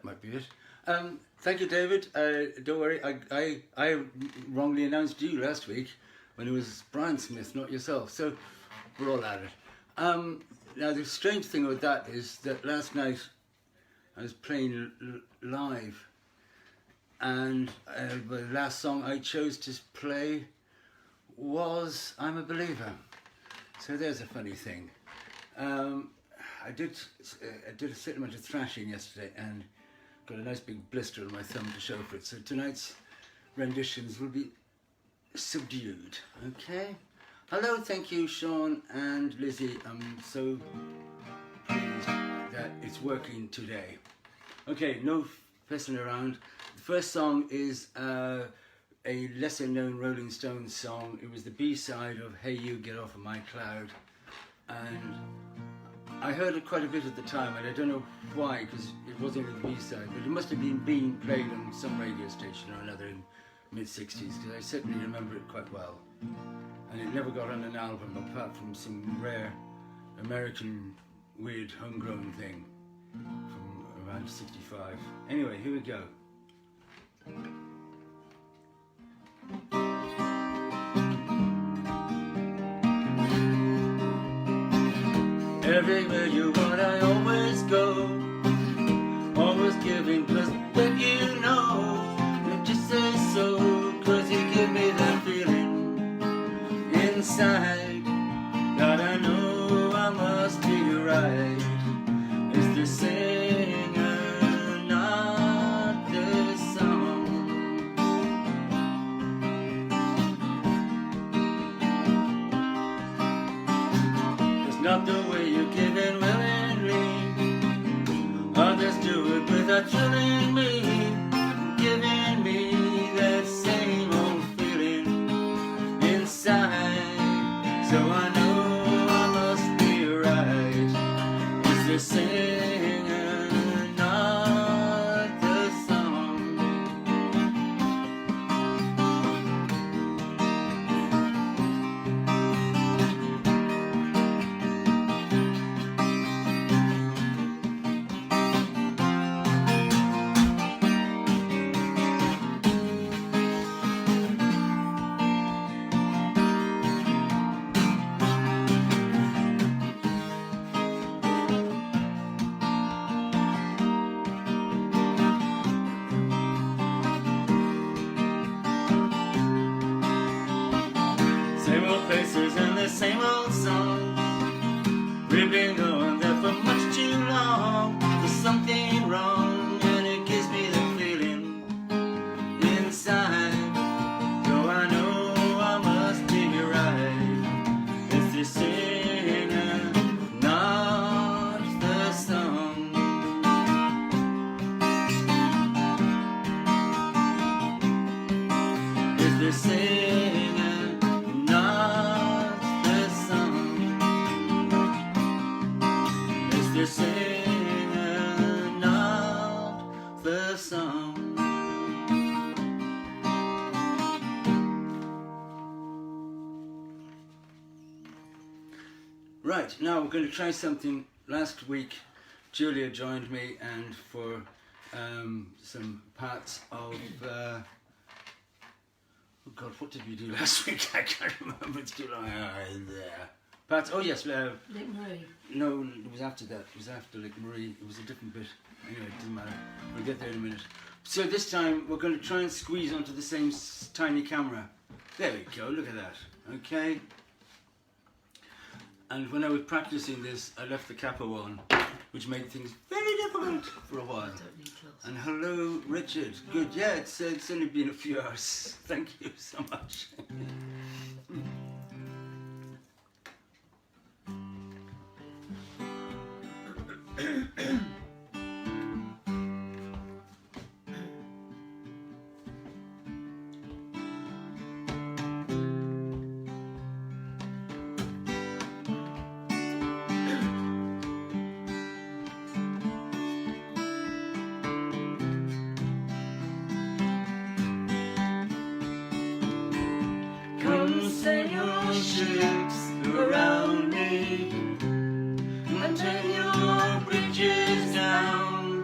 might be it. Thank you, David. Don't worry, I wrongly announced you last week when it was Brian Smith, not yourself. So we're all at it. Now the strange thing about that is that last night I was playing live, and the last song I chose to play was "I'm a Believer." So there's a funny thing. I did a certain amount of thrashing yesterday and got a nice big blister on my thumb to show for it. So tonight's renditions will be subdued. Okay. Hello, thank you, Sean and Lizzie. I'm so pleased that it's working today. Okay, no messing around. The first song is a lesser known Rolling Stones song. It was the B-side of Hey You, Get Off of My Cloud. And I heard it quite a bit at the time, and I don't know why, because it wasn't the B-side, but it must have been being played on some radio station or another in mid-60s, because I certainly remember it quite well. And it never got on an album apart from some rare American weird homegrown thing from around 65. Anyway, here we go. Everywhere you want, I always go, always giving, cause when you know, that you say so, cause you give me that feeling inside, that I know I must be right. It's the singer, not the song. It's not the way you give it willingly, others do it without telling me, giving me that same old feeling inside, so I know I must be right. It's the singer, not the song. Same old places and the same old songs. We've been going there for much too long. There's something wrong and it gives me the feeling inside, though I know I must be right. It's the singer, not the song. It's the singer, not the song. It's the singer, not the song. Right, now we're going to try something. Last week Julia joined me, and for some parts of oh God, what did we do last week? I can't remember. It's too long. There. Parts. Oh yes. Lake Marie. No, it was after that. It was after Lake Marie. It was a different bit. Anyway, it doesn't matter. We'll get there in a minute. So this time we're going to try and squeeze onto the same tiny camera. There we go. Look at that. Okay. And when I was practicing this, I left the capo on, which made things very difficult for a while. And hello, Richard. Good. Yeah, it's only been a few hours. Thank you so much. Come sail your ships around me and turn your bridges down.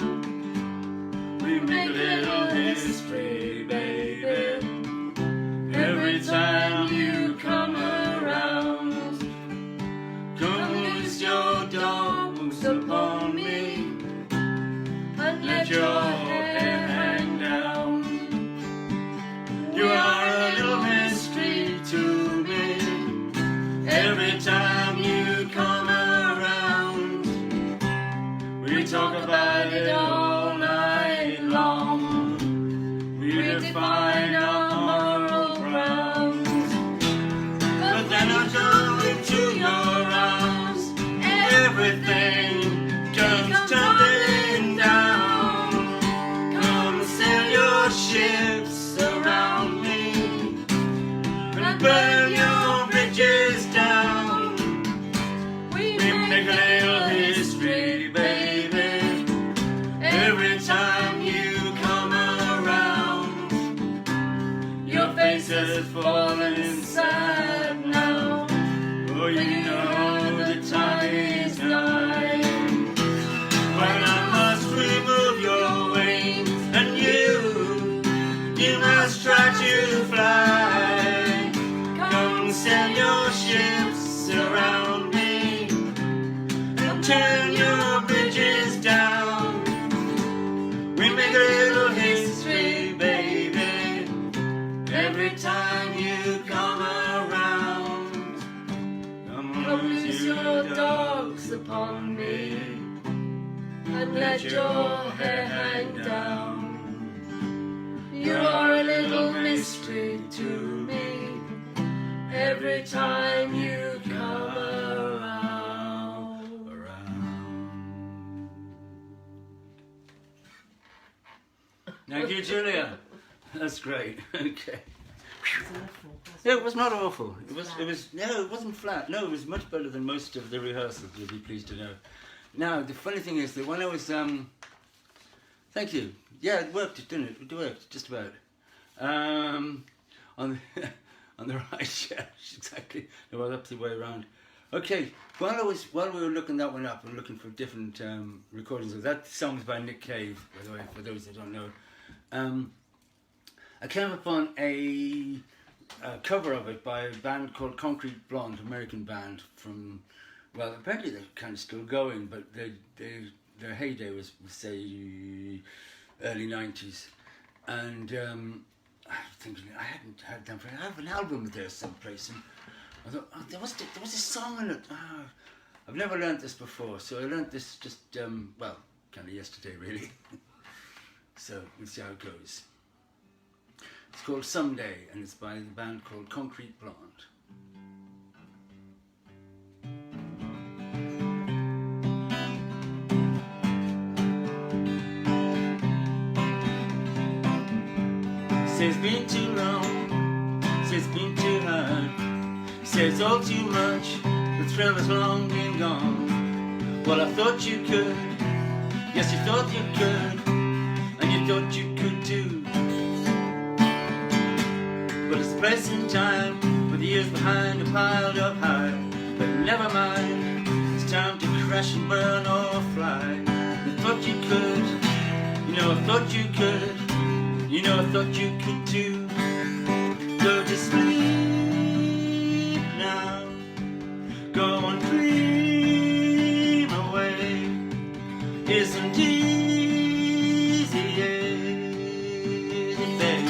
talk about it all night long. We refine our moral grounds. But then I jump into your arms. Everything comes tumbling down. Come sail your ships around me and burn your bridges down. We make a little history, baby, every time you come around. Your face has fallen sad now, oh, you know the time is nigh. When I must remove your wings, and you must try to fly. Come sail your ships around me and turn your bridges down. We make a little history, baby, every time you come around. Come loose your dogs upon me and let your hair hang down. You are a little mystery to me every time you come around. Thank you, Julia. That's great. Okay. No, it was not awful. It was. No, it wasn't flat. No, it was much better than most of the rehearsals, you'll be pleased to know. Now, the funny thing is that when I was, thank you. Yeah, it worked, didn't it? It worked, just about. On the, on the right, yeah, exactly. It was up the way around. Okay, while we were looking that one up and looking for different recordings of that song's by Nick Cave, by the way, for those that don't know. I came upon a cover of it by a band called Concrete Blonde, American band from, well, apparently they're kind of still going, but their heyday was, say, early 90s. And I'm thinking, I hadn't heard them for, I have an album of theirs someplace, and I thought, oh, there was a song in it. Oh, I've never learnt this before, so I learnt this just, well, kind of yesterday, really. So we'll see how it goes. It's called Someday, and it's by the band called Concrete Blonde. Say it's been too long, say it's been too hard, say it's all too much, the thrill has long been gone. Well, I thought you could, yes you thought you could, and you thought you could too. But it's a place in time, with the years behind are piled up high. But never mind, it's time to crash and burn or fly. I thought you could, you know I thought you could, you know I thought you could too. Go to sleep now, go and dream away. Isn't easy, is it, babe?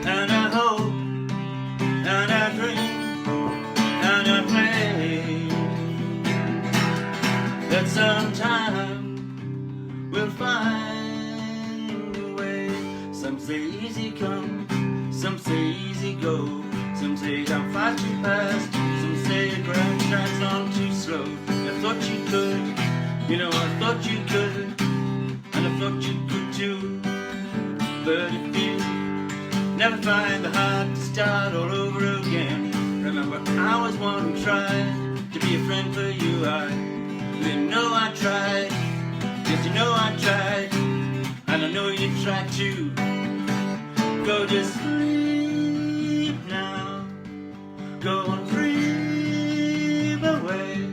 And I hope, and I dream, and I pray that sometime we'll find a way. Some say easy come, some say easy go, some say I'm far too fast, some say a ground tracks on too slow. I thought you could, you know I thought you could, and I thought you could too. But if you never find the heart to start all over again, remember I was one who tried to be a friend for you. You know I tried, yes you know I tried, and I know you tried too. Go to sleep now, go and dream away.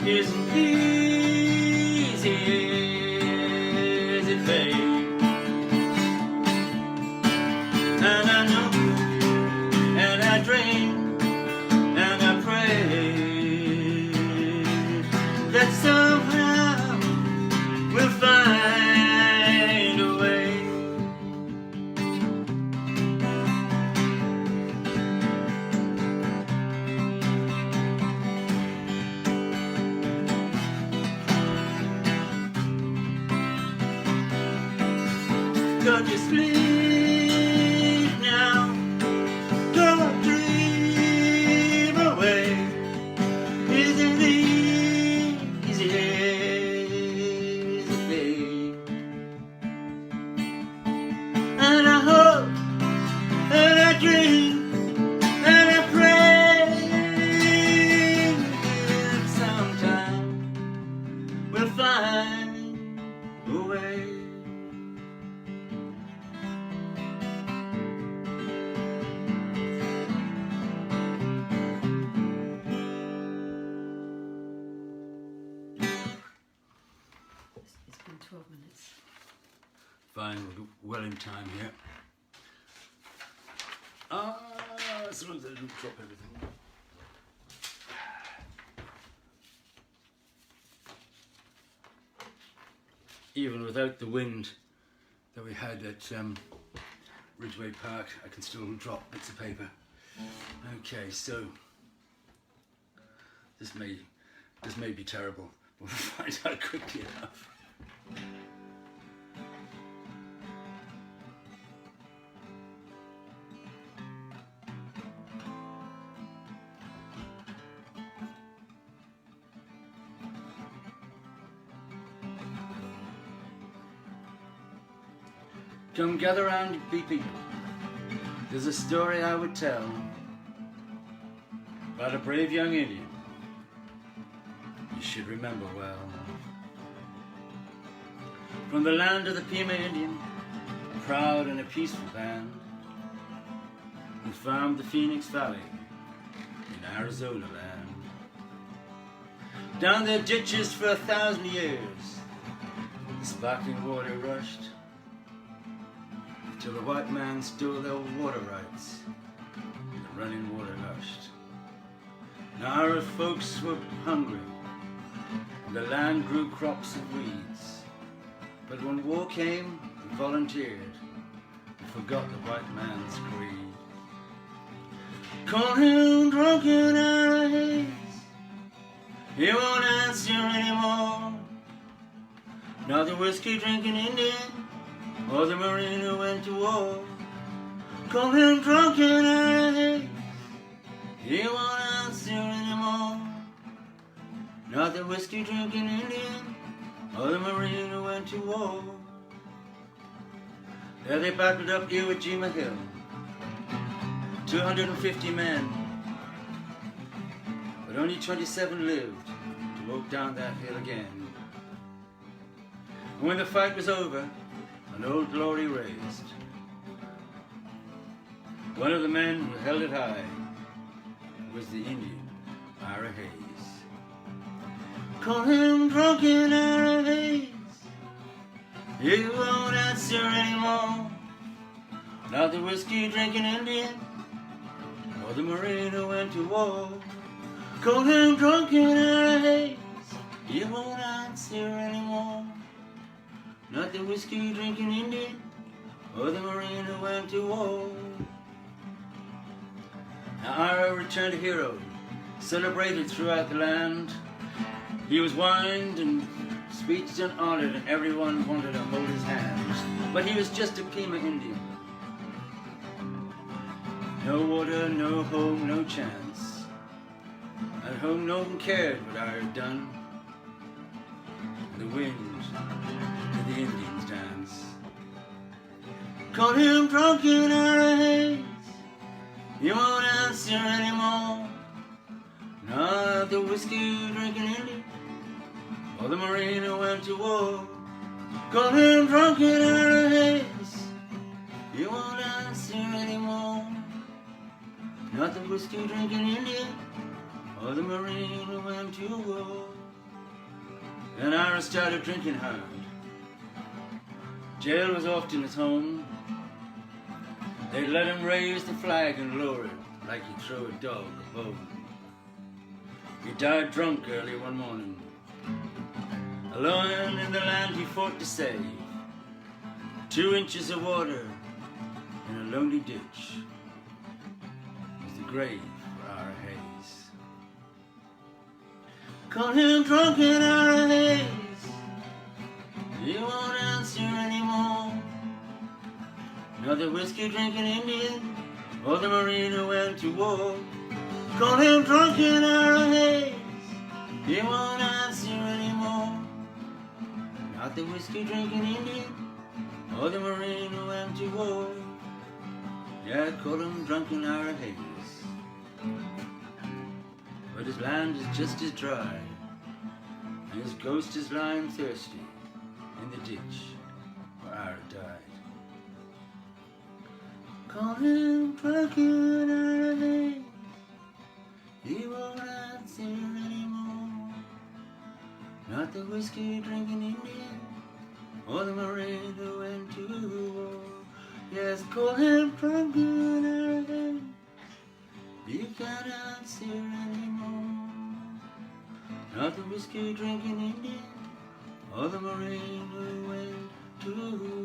Isn't easy, is it, babe? And I know, and I dream, and I pray that somehow we'll find a way. Don't you sleep now, don't dream away. Isn't easy as a day. And I hope and I dream and I pray that sometime we'll find a way. It's been 12 minutes. Fine, we're well in time here. As long as I don't drop everything. Even without the wind that we had at Ridgeway Park, I can still drop bits of paper. Okay, so this may be terrible. We'll find out quickly enough. Come gather round, be people. There's a story I would tell about a brave young Indian you should remember well. From the land of the Pima Indian, a proud and a peaceful band, who farmed the Phoenix Valley in Arizona land. Down their ditches for 1,000 years, the sparkling water rushed, till the white man stole their water rights, and the running water hushed. Now our folks were hungry, and the land grew crops of weeds. But when war came, we volunteered, and forgot the white man's greed. Call him drunken out of haze, he won't answer anymore. Not the whiskey drinking Indian, or the Marine who went to war. Call him drunken out of haze, he won't answer anymore. Not the whiskey drinking Indian, or the Marine who went to war. There they battled up Iwo Jima Hill, 250 men, but only 27 lived to walk down that hill again. And when the fight was over, an old glory raised, one of the men who held it high was the Indian, Ira Hayes. Call him drunken Ira Hayes, he won't answer anymore. Not the whiskey drinking Indian, or the Marine who went to war. Call him drunken Ira Hayes, he won't answer anymore. Not the whiskey drinking Indian, or the Marine who went to war. Now Ira returned a hero, celebrated throughout the land. He was wined and speeched and honored, and everyone wanted to hold his hand. But he was just a Pima Indian. No water, no home, no chance. At home no one cared what Ira had done. The wind to the Indians dance. Call him drunken Ira Hayes, he won't answer anymore. Not the whiskey drinking Indian, or the Marine who went to war. Call him drunken Ira Hayes, he won't answer anymore. Not the whiskey drinking Indian, or the Marine who went to war. Then Ira started drinking hard. Jail was often his home. They let him raise the flag and lower it like he'd throw a dog a bone. He died drunk early one morning, alone in the land he fought to save. 2 inches of water in a lonely ditch was the grave for Ira Hayes. Call him drunken Ira Hayes, he won't answer anymore. not the whiskey drinking Indian or the Marine who went to war. Call him drunken or a haze, he won't answer anymore. Not the whiskey drinking Indian or the Marine who went to war. Yeah, call him drunken or a haze, but his land is just as dry, and his ghost is lying thirsty in the ditch where Ara died. Call him drunken or a haze, he won't answer anymore. Not the whiskey drinking Indian or the Marine who went to war. Yes, call him drunken or a haze, he can't answer anymore. Not the whiskey drinking Indian or the Marine who went to war.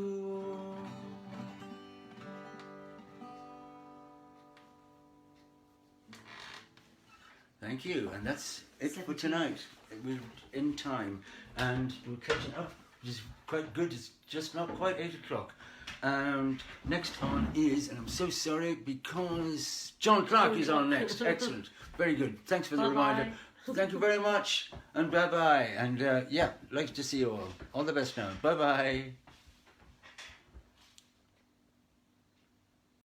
Thank you, and that's it for tonight. We're in time, and we're catching up, which is quite good. It's just not quite 8 o'clock. And next on is, and I'm so sorry because John Clark is on next. Excellent, very good. Thanks for the reminder. Thank you very much, and bye bye. And yeah, like to see you all. All the best now. Bye bye.